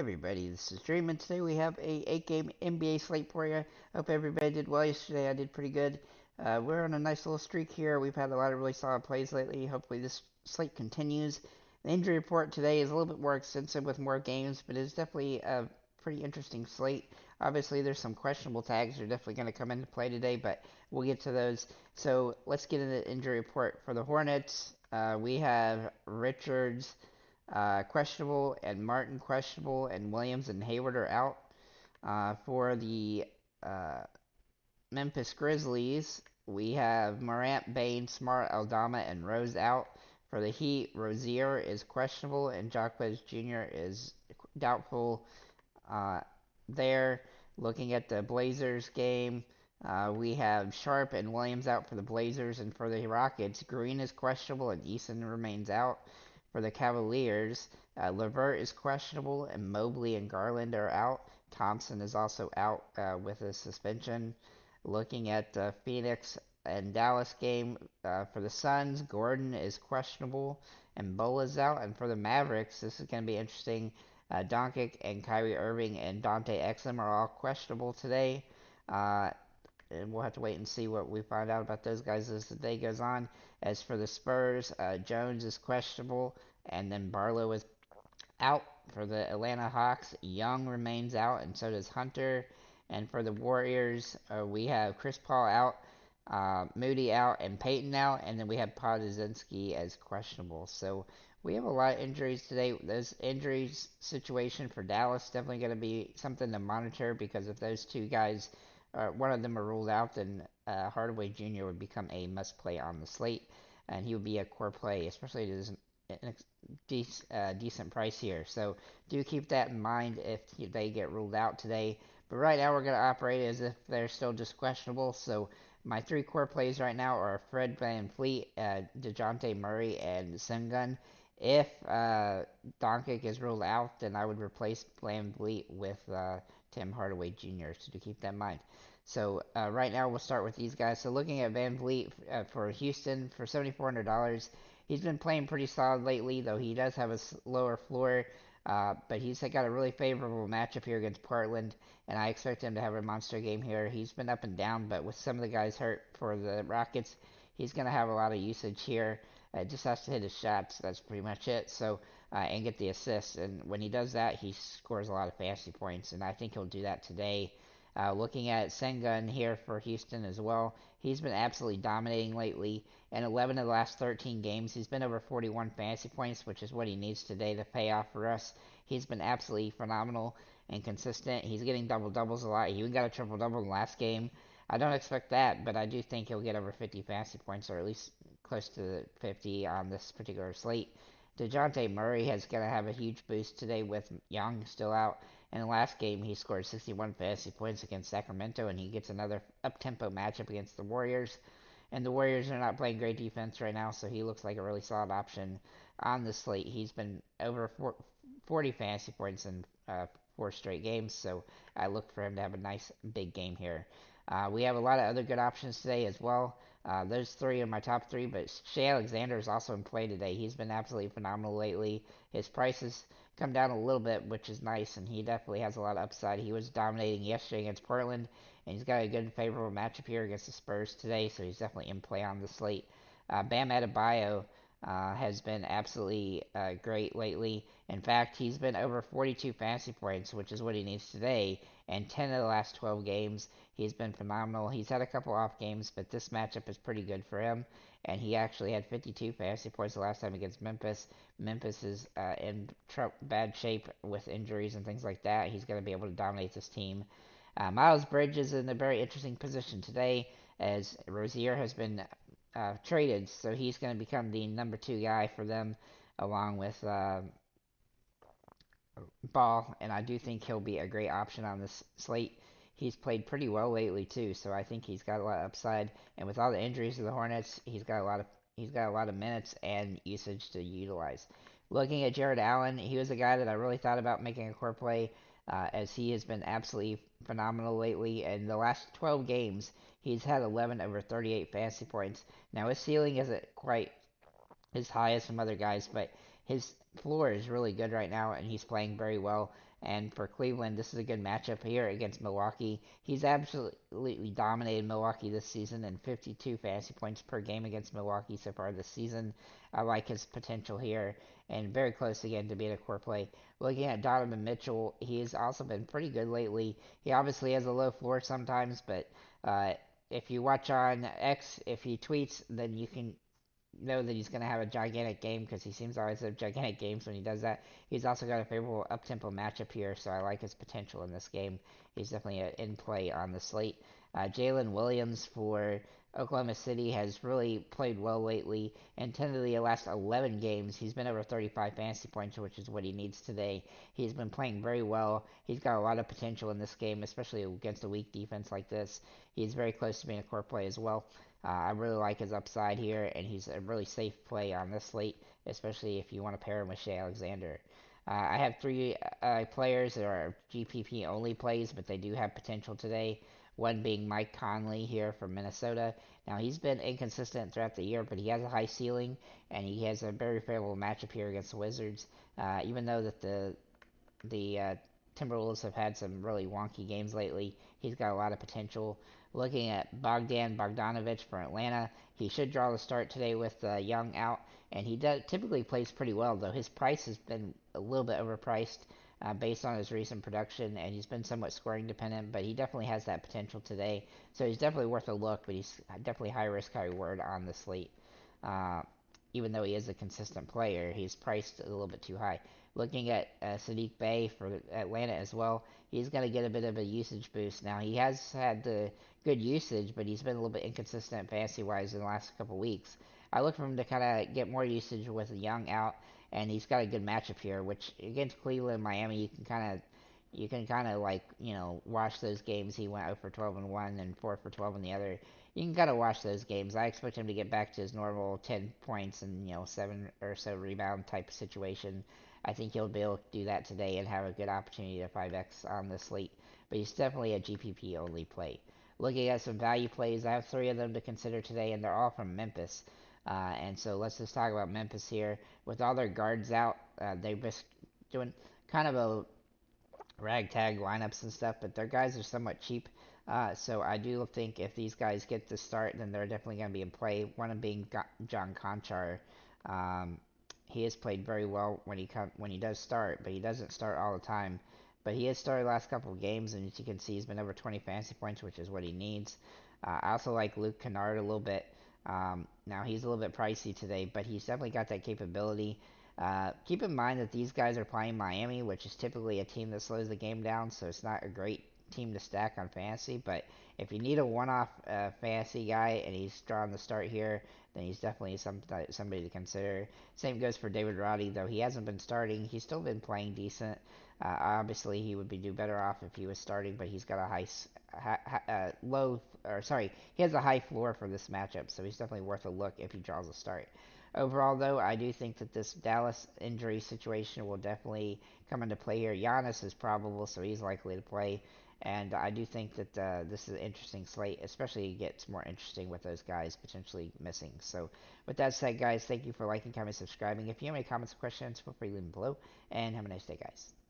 Everybody, this is Dream, and today we have a 8-game NBA slate for you. Hope everybody did well yesterday. I did pretty good. We're on a nice little streak here. We've had a lot of really solid plays lately. Hopefully this slate continues. The injury report today is a little bit more extensive with more games, but it's definitely a pretty interesting slate. Obviously, there's some questionable tags that are definitely going to come into play today, but we'll get to those. So let's get into the injury report for the Hornets. We have Richards questionable, and Martin questionable, and Williams and Hayward are out. For the uh, Memphis Grizzlies, we have Morant, Bain, Smart, Aldama, and Rose out. For the Heat, Rozier is questionable, and Jacquez Jr. is doubtful there. Looking at the Blazers game, we have Sharp and Williams out for the Blazers, and for the Rockets, Green is questionable and Eason remains out. For the Cavaliers, Levert is questionable, and Mobley and Garland are out. Thompson is also out with a suspension. Looking at the Phoenix and Dallas game, for the Suns, Gordon is questionable, and Bola's out. And for the Mavericks, this is going to be interesting. Doncic and Kyrie Irving and Dante Exum are all questionable today. Uh, and we'll have to wait and see what we find out about those guys as the day goes on. As for the Spurs, Jones is questionable, and then Barlow is out. For the Atlanta Hawks, Young remains out, and so does Hunter. And for the Warriors, we have Chris Paul out, Moody out, and Peyton out, and then we have Podzinski as questionable. So we have a lot of injuries today. Those injuries situation for Dallas definitely going to be something to monitor because if those two guys, one of them are ruled out, then Hardaway Jr. would become a must play on the slate, and he would be a core play, especially at his decent price here. So do keep that in mind if they get ruled out today. But right now we're going to operate as if they're still just questionable. So my three core plays right now are Fred VanVleet, DeJounte Murray, and Sengun. If Doncic is ruled out, then I would replace VanVleet with Tim Hardaway Jr. So to keep that in mind. So right now we'll start with these guys. So looking at VanVleet for Houston for $7,400. He's been playing pretty solid lately, though he does have a lower floor. But he's got a really favorable matchup here against Portland, and I expect him to have a monster game here. He's been up and down, but with some of the guys hurt for the Rockets, he's going to have a lot of usage here. Just has to hit his shots. That's pretty much it. So and get the assists, and when he does that, he scores a lot of fantasy points, and I think he'll do that today. Looking at Sengun here for Houston as well, he's been absolutely dominating lately. In 11 of the last 13 games, he's been over 41 fantasy points, which is what he needs today to pay off for us. He's been absolutely phenomenal and consistent. He's getting double doubles a lot. He even got a triple double in the last game. I don't expect that, but I do think he'll get over 50 fantasy points, or at least close to 50 on this particular slate. DeJounte Murray is going to have a huge boost today with Young still out. In the last game, he scored 61 fantasy points against Sacramento, and he gets another up-tempo matchup against the Warriors. And the Warriors are not playing great defense right now, so he looks like a really solid option on the slate. He's been over 40 fantasy points in 4 straight games, so I look for him to have a nice big game here. We have a lot of other good options today as well. Those three are my top three, but Shea Alexander is also in play today. He's been absolutely phenomenal lately. His prices come down a little bit, which is nice, and he definitely has a lot of upside. He was dominating yesterday against Portland, and he's got a good favorable matchup here against the Spurs today, so he's definitely in play on the slate. Bam Adebayo has been absolutely great lately. In fact, he's been over 42 fantasy points, which is what he needs today, and 10 of the last 12 games. He's been phenomenal. He's had a couple off games, but this matchup is pretty good for him. And he actually had 52 fantasy points the last time against Memphis. Memphis is in bad shape with injuries and things like that. He's going to be able to dominate this team. Miles Bridges is in a very interesting position today as Rozier has been traded, so he's going to become the number two guy for them along with Ball, and I do think he'll be a great option on this slate. He's played pretty well lately too, so I think he's got a lot of upside. And with all the injuries to the Hornets, he's got a lot of minutes and usage to utilize. Looking at Jared Allen, he was a guy that I really thought about making a core play, as he has been absolutely phenomenal lately. In the last 12 games, he's had 11 over 38 fantasy points. Now his ceiling isn't quite as high as some other guys, but his floor is really good right now, and he's playing very well. And for Cleveland, this is a good matchup here against Milwaukee. He's absolutely dominated Milwaukee this season and 52 fantasy points per game against Milwaukee so far this season. I like his potential here and very close again to being a core play. Looking at Donovan Mitchell, he has also been pretty good lately. He obviously has a low floor sometimes, but uh, if you watch on X, if he tweets, then you can know that he's going to have a gigantic game because he seems to always have gigantic games when he does that. He's also got a favorable up-tempo matchup here, so I like his potential in this game. He's definitely in play on the slate. Jalen Williams for Oklahoma City has really played well lately. In 10 of the last 11 games, he's been over 35 fantasy points, which is what he needs today. He's been playing very well. He's got a lot of potential in this game, especially against a weak defense like this. He's very close to being a core play as well. I really like his upside here, and he's a really safe play on this slate, especially if you want to pair him with Shea Alexander. I have three players that are GPP only plays, but they do have potential today. One being Mike Conley here from Minnesota. Now, he's been inconsistent throughout the year, but he has a high ceiling, and he has a very favorable matchup here against the Wizards. Even though that the Timberwolves have had some really wonky games lately. He's got a lot of potential. Looking at Bogdan Bogdanovic for Atlanta, he should draw the start today with Young out, and he typically plays pretty well, though his price has been a little bit overpriced based on his recent production, and he's been somewhat scoring dependent, but he definitely has that potential today. So he's definitely worth a look, but he's definitely high risk, high reward on the slate. Uh, Even though he is a consistent player, he's priced a little bit too high. Looking at Sadiq Bey for Atlanta as well, he's going to get a bit of a usage boost. Now, he has had the good usage, but he's been a little bit inconsistent fantasy wise in the last couple weeks. I look for him to kind of get more usage with Young out, and he's got a good matchup here, which against Cleveland and Miami, you can kind of like watch those games. He went 0 for 12 in one and 4 for 12 in the other. You can kind of watch those games. I expect him to get back to his normal 10 points and 7 or so rebound type situation. I think he'll be able to do that today and have a good opportunity to 5x on the slate. But he's definitely a GPP only play. Looking at some value plays, I have three of them to consider today, and they're all from Memphis. And so let's just talk about Memphis here. With all their guards out, they're just doing kind of a ragtag lineups and stuff, but their guys are somewhat cheap. So I do think if these guys get the start, then they're definitely going to be in play. One of them being John Conchar. Um, he has played very well when he does start, but he doesn't start all the time. But he has started the last couple of games, and as you can see, he's been over 20 fantasy points, which is what he needs. I also like Luke Kennard a little bit. Now he's a little bit pricey today, but he's definitely got that capability. Keep in mind that these guys are playing Miami, which is typically a team that slows the game down, so it's not a great team to stack on fantasy. But if you need a one-off fantasy guy and he's drawing the start here, then he's definitely somebody to consider. Same goes for David Roddy, though he hasn't been starting. He's still been playing decent. Obviously, he would do better off if he was starting, but he's got a he has a high floor for this matchup, so he's definitely worth a look if he draws a start. Overall, though, I do think that this Dallas injury situation will definitely come into play here. Giannis is probable, so he's likely to play. And I do think that this is an interesting slate, especially it gets more interesting with those guys potentially missing. So, with that said, guys, thank you for liking, commenting, subscribing. If you have any comments or questions, feel free to leave them below. And have a nice day, guys.